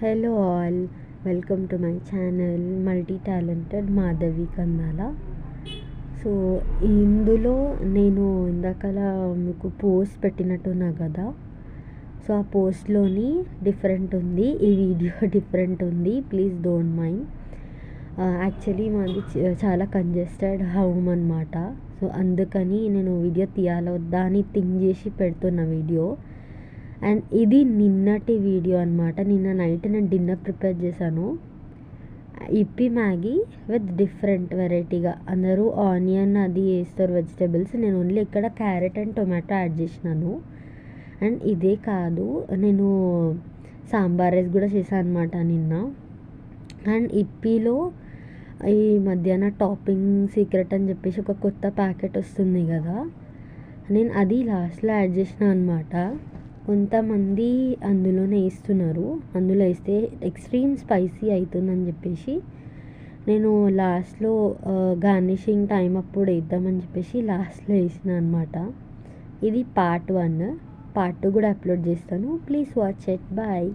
Hello all, welcome to my channel multi talented Madhavi Kandala. So ఇందులో నేను ఇందాకలా మీకు పోస్ట్ పెట్టినట్టున్నా కదా. సో ఆ పోస్ట్లోని డిఫరెంట్ ఉంది, ఈ వీడియో డిఫరెంట్ ఉంది, ప్లీజ్ డోంట్ మైండ్. యాక్చువల్లీ మాది చాలా కంజెస్టెడ్ హోమ్ అనమాట. సో అందుకని నేను వీడియో తీయాలా వద్దా అని థింక్ చేసి పెడుతున్న వీడియో. అండ్ ఇది నిన్నటి వీడియో అనమాట. నిన్న నైట్ నేను డిన్నర్ ప్రిపేర్ చేశాను, ఇప్పి మ్యాగీ విత్ డిఫరెంట్ వెరైటీగా. అందరూ ఆనియన్ అది వేస్తారు వెజిటేబుల్స్, నేను ఓన్లీ ఇక్కడ క్యారెట్ అండ్ టొమాటో యాడ్ చేసినాను. అండ్ ఇదే కాదు, నేను సాంబార్ రైస్ కూడా చేశాను అనమాట నిన్న. అండ్ ఇప్పీలో ఈ మధ్యాహ్న టాపింగ్ సీక్రెట్ అని చెప్పేసి ఒక కొత్త ప్యాకెట్ వస్తుంది కదా, నేను అది లాస్ట్లో యాడ్ చేసిన అనమాట. కొంతమంది అందులోనే వేస్తున్నారు, అందులో వేస్తే ఎక్స్ట్రీమ్ స్పైసీ అవుతుందని చెప్పేసి నేను లాస్ట్లో గార్నిషింగ్ టైం అప్పుడు వేద్దామని చెప్పేసి లాస్ట్లో వేసిన అనమాట. ఇది పార్ట్ 1. పార్ట్ 2 కూడా అప్లోడ్ చేస్తాను, ప్లీజ్ వాచ్ ఇట్. బాయ్.